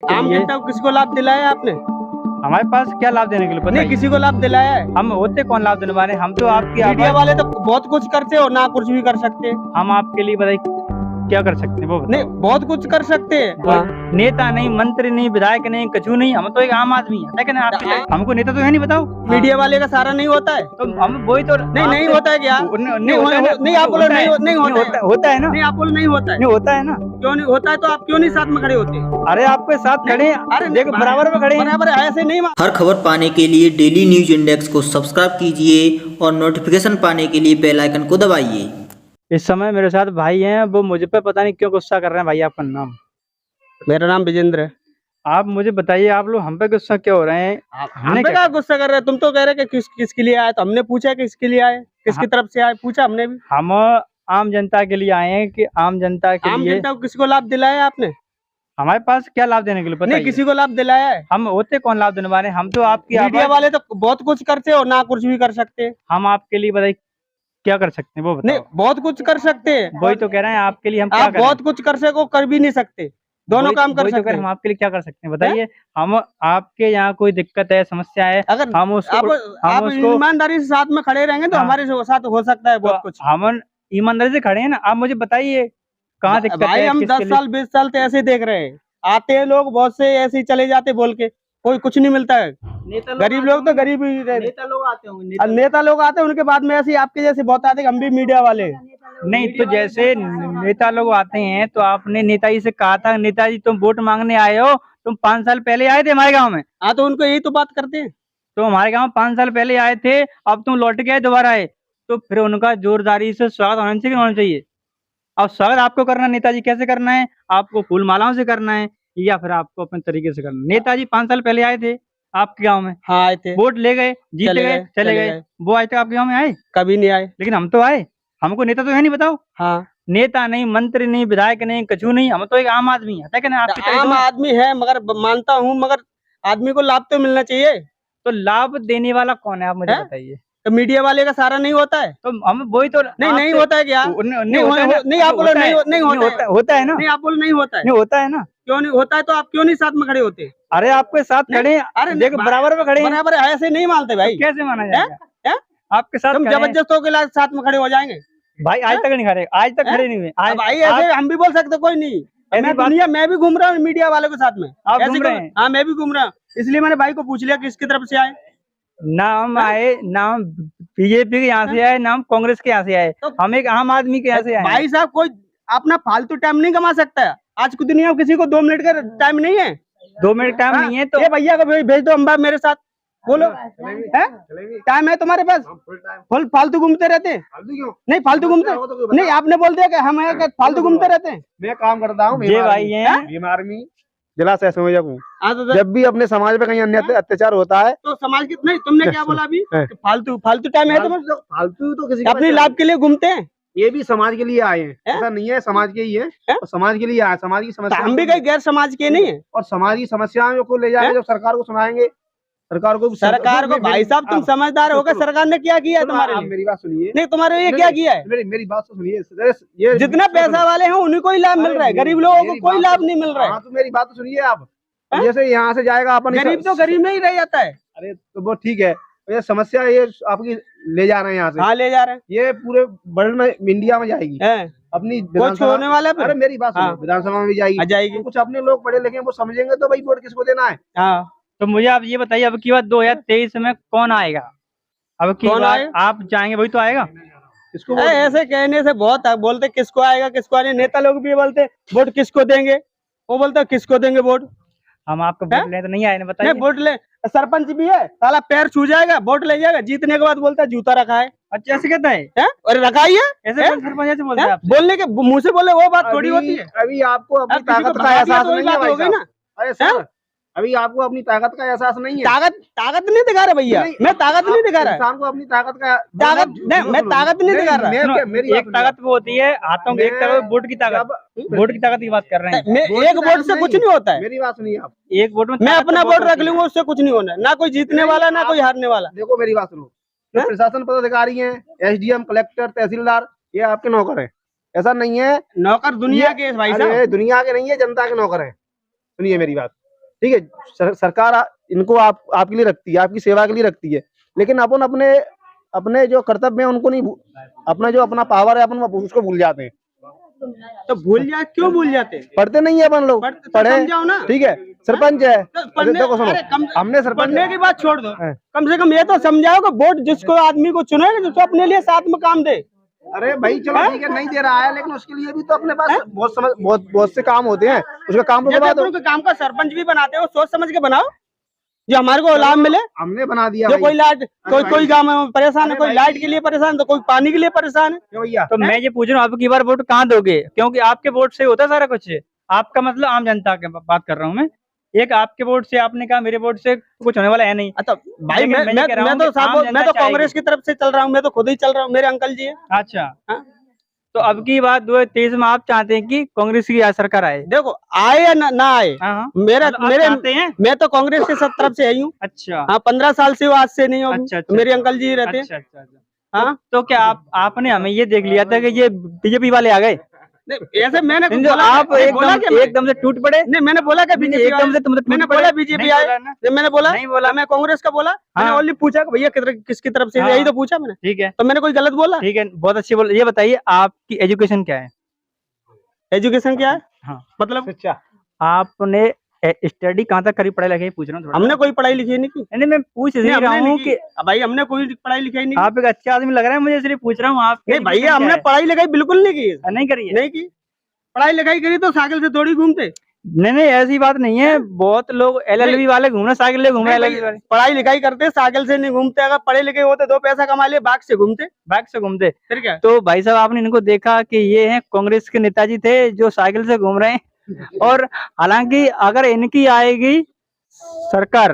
के आम लिए। जनता को किसको लाभ दिलाया आपने? हमारे पास क्या लाभ देने के लिए नहीं, बताइए। किसी को लाभ दिलाया है? हम होते कौन लाभ देने वाले, हम तो आपकी मीडिया आवाज, वाले तो बहुत कुछ करते हो ना, कुछ भी कर सकते हैं। हम आपके लिए बताइए क्या कर सकते हैं वो नहीं, बताओ। बहुत कुछ कर सकते हैं। कोई नेता नहीं, मंत्री नहीं, विधायक नहीं, कछु नहीं, हम तो एक आम आदमी है, लेकिन आपके लिए हमको नेता तो है नहीं, बताओ। मीडिया वाले का सहारा नहीं होता है? तो हम वही तो नहीं होता है क्या? नहीं होता है ना, नहीं, आप बोलो नहीं होता है। होता है ना, नहीं, आप बोलो नहीं होता है। नहीं होता है ना। क्यों नहीं होता है? तो आप क्यों नहीं साथ में खड़े होते? अरे आपके साथ खड़े हैं, अरे देखो बराबर में खड़े हैं। बराबर है, ऐसे नहीं हर खबर पाने के लिए डेली न्यूज इंडेक्स को सब्सक्राइब कीजिए और नोटिफिकेशन पाने के लिए बेल आइकन को दबाइए। इस समय मेरे साथ भाई हैं, वो मुझ पे पता नहीं क्यों गुस्सा कर रहे हैं। भाई आपका नाम? मेरा नाम विजेंद्र है। आप मुझे बताइए, आप लोग हम पे गुस्सा क्यों हो रहे हैं? हम पे क्या गुस्सा कर रहे हैं? तुम तो कह रहे कि किसके लिए आए, तो हमने पूछा कि किसके लिए आए, किसकी तरफ से आए, पूछा हमने भी। हम आम जनता के लिए आए हैं कि आम जनता के आम लिए। जनता को किसको लाभ दिलाया आपने? हमारे पास क्या लाभ देने के लिए नहीं, बताइए। किसी को लाभ दिलाया है? हम होते कौन लाभ देने वाले, हम तो आपकी मीडिया आवाज, वाले तो बहुत कुछ करते हो ना, कुछ भी कर सकते हैं। हम आपके लिए बताइए क्या कर सकते हैं वो नहीं, बताओ। बहुत कुछ कर सकते हैं। वही तो कह रहे हैं, आपके लिए हम क्या आप करें? बहुत कुछ कर सको, कर भी नहीं सकते। दोनों काम कर वही तो कह सकते रहे हैं, हैं। हम आपके लिए क्या कर सकते हैं बताइए। हम आपके यहाँ कोई दिक्कत है, समस्या है, अगर हम उसको आप उसको ईमानदारी से साथ में खड़े रहेंगे तो हाँ। हमारे साथ हो सकता है बहुत कुछ। हम ईमानदारी से खड़े हैं ना। आप मुझे बताइए कहाँ दिक्कत भाई है, हम किसके 10 लिए? साल 20 साल तो ऐसे ही देख रहे हैं। आते हैं लोग बहुत से, ऐसे ही चले जाते बोल के, कोई कुछ नहीं मिलता है। गरीब लोग तो गरीब ही रहते। नेता लोग आते होंगे, अब नेता लोग आते हैं, उनके बाद में ऐसे ही आपके जैसे बहुत आते हैं, हम भी मीडिया वाले हैं। नहीं, तो जैसे नेता लोग आते हैं तो आपने नेताजी से कहा था, नेताजी तुम वोट मांगने आए हो, तुम 5 साल पहले आए थे हमारे गांव में। हाँ, तो उनको यही तो बात करते हैं। तो हमारे गांव 5 साल पहले आए थे, अब तुम लौट के आए, दोबारा आए, तो फिर उनका जोरदारी से स्वागत होना चाहिए कि नहीं होना चाहिए? अब स्वागत आपको करना है, नेताजी कैसे करना है? आपको फूल मालाओं से करना है या फिर आपको अपने तरीके से करना है? नेताजी 5 साल पहले आए थे आपके गांव में, हाँ, आए थे, वोट ले गए, जीत गए, चले गए। वो आज तक आपके गांव में आए? कभी नहीं आए। लेकिन हम तो आए। हमको नेता तो है नहीं, बताओ। हाँ, नेता नहीं, मंत्री नहीं, विधायक नहीं, कछु नहीं, हम तो एक आम आदमी है, लेकिन आपकी तरह आम तो। आदमी है, मगर मानता हूँ, मगर आदमी को लाभ तो मिलना चाहिए। तो लाभ देने वाला कौन है, आप मुझे हैं? बताइए। तो मीडिया वाले का सहारा नहीं होता है? तो हम वही तो नहीं होता है क्या? नहीं होता है ना। नहीं, आप बोलो नहीं होता है। होता है ना। नहीं, आप बोलो नहीं होता है। नहीं होता है ना। क्यों नहीं होता है? तो आप क्यों नहीं साथ में खड़े होते? अरे आपके साथ खड़े हैं, अरे देखो बराबर में खड़े हैं। बराबर है, ऐसे नहीं मानते भाई। तो कैसे माना जाएगा? हैं? आपके साथ तुम खड़े हैं। जबरदस्त होके साथ में खड़े हो जाएंगे भाई आज तक नहीं खड़े, आज तक खड़े नहीं हुए। अब भाई, ऐसे हम भी बोल सकते, कोई नहीं। मैं भी घूम रहा हूँ मीडिया वाले के साथ में। आप ऐसे घूम रहे हैं? हाँ, मैं भी घूम रहा हूँ, इसलिए मैंने भाई को पूछ लिया किसकी तरफ से आए। नाम आए, नाम बीजेपी के यहाँ से आए, नाम कांग्रेस के यहाँ से आए, तो हम एक आम आदमी के यहाँ से आए। भाई साहब, कोई अपना फालतू टाइम नहीं कमा सकता है। आज की दुनिया में किसी को 2 मिनट का टाइम नहीं है। 2 मिनट टाइम नहीं है तो ये भैया को भेज दो अम्बा मेरे साथ, बोलो टाइम है तुम्हारे पास? फालतू घूमते रहते हैं। नहीं, फालतू घूमते नहीं, आपने बोल दिया कि हम फालतू घूमते रहते हैं। मैं काम करता हूँ, ये भाई हैं। बीमार में जिला से संयोजक हूँ। तो जब भी अपने समाज पे कहीं अन्य अत्याचार होता है तो समाज की नहीं, तुमने क्या बोला अभी? कि फालतू टाइम है तुम्हारे? फालतू तो किसी अपने लाभ के लिए घूमते हैं। ये भी समाज के लिए आए हैं, ऐसा नहीं है, समाज के ही है और समाज के लिए आए, समाज की तो समस्या हम भी कहीं गैर समाज के नहीं है। और समाज की समस्याओं को ले जाएंगे, जब सरकार को सुनाएंगे, सरकार को भाई साहब, तुम समझदार हो गए, सरकार ने क्या किया है तुम्हारे लिए? मेरी बात सुनिए। नहीं, तुम्हारे लिए क्या किया है? मेरी बात तो सुनिए। ये जितना पैसा वाले हैं उन्हीं को ही लाभ मिल रहा है, गरीब लोगों को कोई लाभ नहीं मिल रहा है। तो मेरी बात तो सुनिए आप। जैसे यहाँ से जाएगा अपन, गरीब तो गरीब में ही रह जाता है। अरे तो वो ठीक है, ये समस्या ये आपकी ले जा रहे हैं यहाँ से। हाँ, ले जा रहे हैं। ये पूरे वर्ल्ड में, इंडिया में जाएगी अपनी कुछ होने वाला है। अरे मेरी बात सुनिए, विधानसभा में भी जाएगी। कुछ अपने लोग पढ़े लिखे वो समझेंगे तो भाई वोट किसको देना है। हाँ, तो मुझे आप ये बताइए, अब की बात 2023 में कौन आएगा? अब की बात आप जाएंगे वही तो आएगा। इसको ऐसे कहने से बहुत बोलते किसको आएगा किसको आने। नेता लोग भी बोलते वोट किसको देंगे, वो बोलते किसको देंगे वोट। हम आपको वोट ले तो नहीं आए, बताइए। वोट ले, सरपंच भी है साला, पैर छू जाएगा, वोट ले जाएगा, जीतने के बाद बोलता है जूता रखा है। अच्छा, ऐसे कहता है? अरे रखा ही है ऐसे सरपंच ऐसे बोलते हैं आपसे? बोलने के मुंह से बोले वो बात थोड़ी होती है। अभी आपको अपनी किसी को ताकत का भगा दिया एहसास तो वही नहीं है बात भाई हो गई साहब। ना। अरे सर, अभी आपको अपनी ताकत का एहसास नहीं है। ताकत नहीं दिखा रहा भैया, मैं ताकत नहीं दिखा रहा। इंसान को अपनी ताकत नहीं, मैं ताकत नहीं दिखा रहा। मेरी एक ताकत वो होती है हाथों की, एक ताकत वोट की ताकत। वोट की ताकत की बात कर रहे हैं। एक वोट से कुछ नहीं होता है। मेरी बात सुनिए आप। एक वोट में मैं अपना वोट रख लूंगा, उससे कुछ नहीं होना, ना कोई जीतने वाला ना कोई हारने वाला। देखो मेरी बात सुनो, जो प्रशासन पदाधिकारी हैं, एसडीएम, कलेक्टर, तहसीलदार, ये आपके नौकर हैं। ऐसा नहीं है, नौकर दुनिया के भाई साहब, दुनिया के नहीं है, जनता के नौकर हैं। सुनिए मेरी बात, ठीक है, सरकार इनको आपके लिए रखती है, आपकी सेवा के लिए रखती है, लेकिन अपन अपने जो कर्तव्य है उनको नहीं, अपना जो अपना पावर है अपन उसको भूल जाते हैं। तो भूल जाए, क्यों भूल जाते हैं? पढ़ते नहीं है अपन लोग, पढ़े, समझाओ ना। ठीक है, सरपंच है, देखो सुनो, हमने सरपंच पढ़ने की बात छोड़ दो, कम से कम ये तो समझाओ कि वोट जिसको आदमी को चुने जिसको अपने लिए साथ में काम दे। अरे भाई चलो ठीक है, नहीं दे रहा है, लेकिन उसके लिए भी तो अपने पास बहुत से काम होते हैं, उसका काम तो काम का सरपंच भी बनाते हो, सोच समझ के बनाओ जो हमारे को लाभ मिले। हमने बना दिया, जो कोई लाइट, कोई गाँव में परेशान है, कोई लाइट के लिए परेशान है, तो कोई पानी के लिए परेशान है भैया। तो मैं ये पूछ रहा हूँ, आप की बार वोट कहाँ दोगे? क्योंकि आपके वोट से होता है सारा कुछ। आपका मतलब आम जनता की बात कर रहा हूँ मैं। एक आपके वोट से, आपने कहा मेरे वोट से कुछ होने वाला है नहीं। अच्छा भाई, मैं तो कांग्रेस की तरफ से चल रहा हूँ, मैं तो खुद ही चल रहा हूँ, मेरे अंकल जी है। अच्छा, तो अब की बात 2023 में आप चाहते हैं कि कांग्रेस की सरकार आए? देखो आए या ना आए, मैं तो कांग्रेस के सब तरफ से आई हूँ। अच्छा, हाँ, 15 साल से वो आज से नहीं हो। अच्छा, मेरे अंकल जी रहते। अच्छा। हाँ, तो क्या आपने हमें ये देख लिया था कि ये बीजेपी वाले आ गए? ऐसे मैंने जो आप एकदम से टूट पड़े? नहीं, मैंने बोला कि बीजेपी एकदम से, मैंने बोला बीजेपी आए, मैंने बोला नहीं बोला, मैं कांग्रेस का बोला। मैंने ओनली पूछा कि भैया किसकी तरफ से, यही तो पूछा मैंने। ठीक है, तो मैंने कोई गलत बोला? ठीक है, बहुत अच्छी बोल। ये बताइए आपकी एजुकेशन क्या है? एजुकेशन क्या है? हाँ, मतलब आपने स्टडी कहाँ तक करी, पढ़ाई लिखाई पूछ रहा हूँ। हमने कोई पढ़ाई लिखाई नहीं की। नहीं, मैं पूछ रहा हूँ कि भाई हमने कोई पढ़ाई लिखाई नहीं। आप एक अच्छा आदमी लग रहा है मुझे, इसलिए पूछ रहा हूँ। आप नहीं भैया, हमने पढ़ाई लिखाई बिल्कुल नहीं की। नहीं करी है? नहीं की। पढ़ाई लिखाई करी तो साइकिल से थोड़ी घूमते। नहीं, ऐसी बात नहीं है। बहुत लोग LLB वाले घूम रहे, साइकिल ले घूम रहे। पढ़ाई लिखाई करते साइकिल से नहीं घूमते। अगर पढ़े लिखे होते, 2 पैसा कमा ले, बाइक से घूमते। फिर क्या? तो भाई साहब, आपने इनको देखा कि ये हैं कांग्रेस के नेताजी थे जो साइकिल से घूम रहे हैं। और हालांकि अगर इनकी आएगी सरकार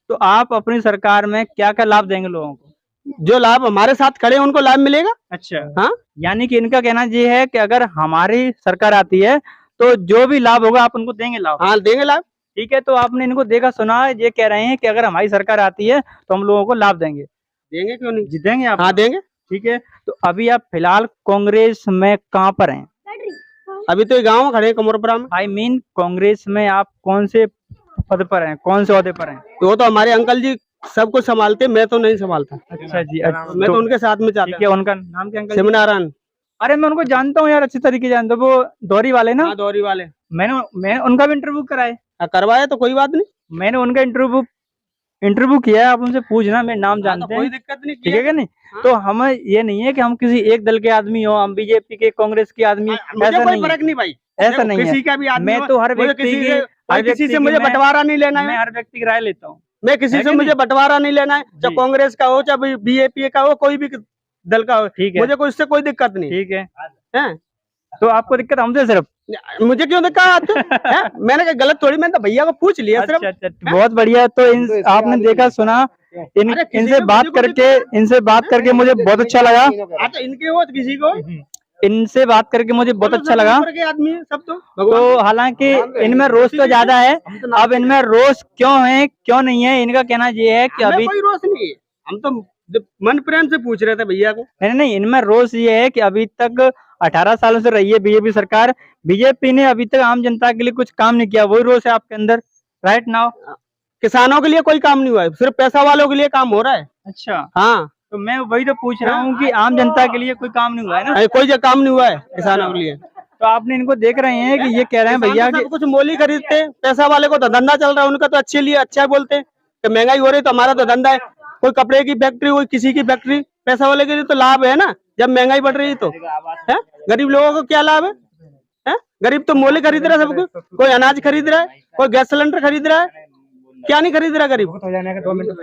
तो आप अपनी सरकार में क्या क्या लाभ देंगे लोगों को? जो लाभ हमारे साथ खड़े हैं उनको लाभ मिलेगा। अच्छा, हाँ, यानी कि इनका कहना ये है कि अगर हमारी सरकार आती है तो जो भी लाभ होगा आप उनको देंगे लाभ? हाँ, देंगे लाभ। ठीक है, तो आपने इनको देखा सुना, ये कह रहे हैं कि अगर हमारी सरकार आती है तो हम लोगों को लाभ देंगे। क्यों नहीं? जीतेंगे आप? हाँ, देंगे। ठीक है, तो अभी आप फिलहाल कांग्रेस में कहाँ पर हैं? अभी तो गाँव में खड़े हैं, कमरपुरा में। आई मीन कांग्रेस में आप कौन से पद पर हैं, कौन से ओहदे पर हैं? वो तो हमारे अंकल जी सब कुछ संभालते, मैं तो नहीं संभालता। अच्छा जी, मैं तो उनके साथ में चाहता। ठीक है, उनका नाम क्या? अंकल शिवनारायण। अरे मैं उनको जानता हूँ यार, अच्छी तरीके जानता हूँ। वो दौरी वाले ना? दौरी वाले। मैंने उनका भी इंटरव्यू कराए। करवाया तो कोई बात नहीं, मैंने उनका इंटरव्यू किया है। आप उनसे पूछना, मेरे नाम जानते हैं। कोई दिक्कत नहीं, ठीक है क्या? नहीं तो हमें ये नहीं है कि हम किसी एक दल के आदमी हो, हम बीजेपी के, कांग्रेस के आदमी, ऐसा कोई फर्क नहीं भाई, ऐसा नहीं है। किसी का भी आदमी, मैं तो हर किसी से मुझे बंटवारा नहीं लेना है। मैं हर व्यक्ति की राय लेता हूँ। मैं किसी से मुझे बंटवारा नहीं लेना है, चाहे कांग्रेस का हो, चाहे बीजेपी का हो, कोई भी दल का हो। ठीक है, मुझे कोई इससे कोई दिक्कत नहीं। ठीक है, तो आपको दिक्कत हमसे सिर्फ? मुझे क्यों दिक्कत? मैंने कहा गलत थोड़ी, मैंने तो भैया को पूछ लिया सिर्फ। अच्छा, बहुत बढ़िया। तो आपने देखा सुना, इनसे बात करके मुझे बहुत अच्छा लगा। अच्छा, इनके हो किसी को, इनसे बात करके मुझे बहुत अच्छा लगा। आदमी है सब तो हालांकि इनमें रोष तो ज्यादा है। अब इनमें रोष क्यों है, क्यों नहीं है, इनका कहना ये है कि अभी कोई रोष नहीं है। हम तो मन प्रेम से पूछ रहे थे भैया को। नहीं, इनमें रोष ये है कि अभी तक 18 सालों से रही है बीजेपी सरकार, बीजेपी ने अभी तक आम जनता के लिए कुछ काम नहीं किया। वही रोष है आपके अंदर राइट नाउ? किसानों के लिए कोई काम नहीं हुआ है, सिर्फ पैसा वालों के लिए काम हो रहा है। अच्छा, हाँ, तो मैं वही तो पूछ रहा हूँ कि आम जनता के लिए कोई काम नहीं हुआ है ना? कोई काम नहीं हुआ है किसानों के लिए। तो आपने इनको देख रहे हैं कि ये कह रहे हैं भैया कि कुछ मोली खरीदते, पैसा वाले को तो धंधा चल रहा है, उनका तो अच्छे लिए अच्छा बोलते कि महंगाई हो रही तो हमारा तो धंधा है। कोई कपड़े की फैक्ट्री, कोई किसी की फैक्ट्री, पैसा वाले के लिए तो लाभ है ना। जब महंगाई बढ़ रही है तो है, गरीब लोगों को क्या लाभ है? गरीब तो मोले खरीद रहा है सब कुछ, कोई अनाज खरीद रहा है, कोई गैस सिलेंडर खरीद रहा है, क्या नहीं खरीद रहा गरीब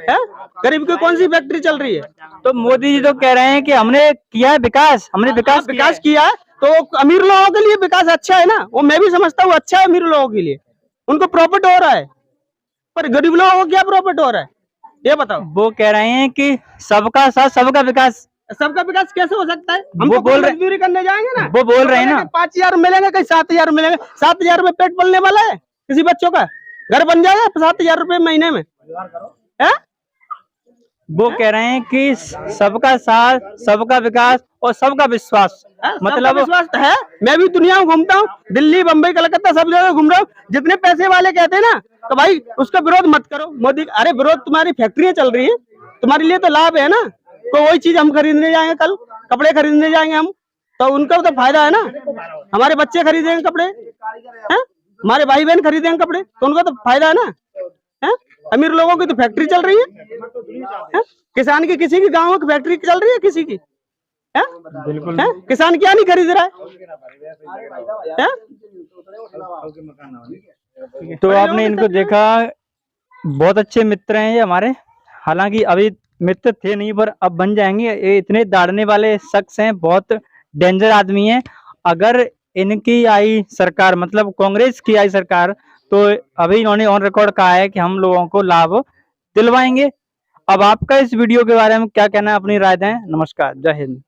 है? गरीब की कौन सी फैक्ट्री चल रही है? तो मोदी जी तो कह रहे हैं कि हमने किया है विकास, हमने विकास किया है। तो अमीर लोगों के लिए विकास अच्छा है ना, वो मैं भी समझता हूँ अच्छा है। अमीर लोगों के लिए उनको प्रॉफिट हो रहा है, पर गरीब लोगों को क्या प्रॉफिट हो रहा है ये बताओ? वो कह रहे हैं कि सबका साथ सबका विकास। सबका विकास कैसे हो सकता है? हम वो तो बोल मजदूरी करने जाएंगे ना। वो बोल रहे हैं ना 5,000 मिलेंगे, कहीं 7,000 मिलेंगे। 7,000 में पेट पलने वाला है किसी बच्चों का? घर बन जाएगा 7,000 रुपए महीने में? है वो कह रहे हैं कि सबका साथ, सबका विकास और सबका विश्वास। मतलब मतलब विश्वास तो है। मैं भी दुनिया में घूमता हूँ, दिल्ली, बम्बई, कलकत्ता सब जगह घूम रहा हूँ। जितने पैसे वाले कहते हैं ना, तो भाई उसका विरोध मत करो। मोदी, अरे विरोध, तुम्हारी फैक्ट्रियां चल रही है, तुम्हारे लिए तो लाभ है ना। तो वही चीज हम खरीदने जाएंगे, कल कपड़े खरीदने जाएंगे हम, तो उनका तो फायदा है ना। हमारे बच्चे खरीदेंगे कपड़े, हैं? हमारे भाई बहन खरीदेंगे कपड़े, तो उनका तो फायदा है ना। हैं? अमीर लोगों की तो फैक्ट्री चल रही है? किसान की, किसी की गाँव की फैक्ट्री चल रही है किसी की? हैं? बिल्कुल हैं? किसान क्या नहीं खरीद रहा है? तो आपने इनको देखा, बहुत अच्छे मित्र हैं ये हमारे। हालांकि अभी मित्र थे नहीं, पर अब बन जाएंगे। ये इतने दाड़ने वाले शख्स हैं, बहुत डेंजर आदमी हैं। अगर इनकी आई सरकार, मतलब कांग्रेस की आई सरकार, तो अभी इन्होंने ऑन रिकॉर्ड कहा है कि हम लोगों को लाभ दिलवाएंगे। अब आपका इस वीडियो के बारे में क्या कहना है, अपनी राय दें। नमस्कार, जय हिंद।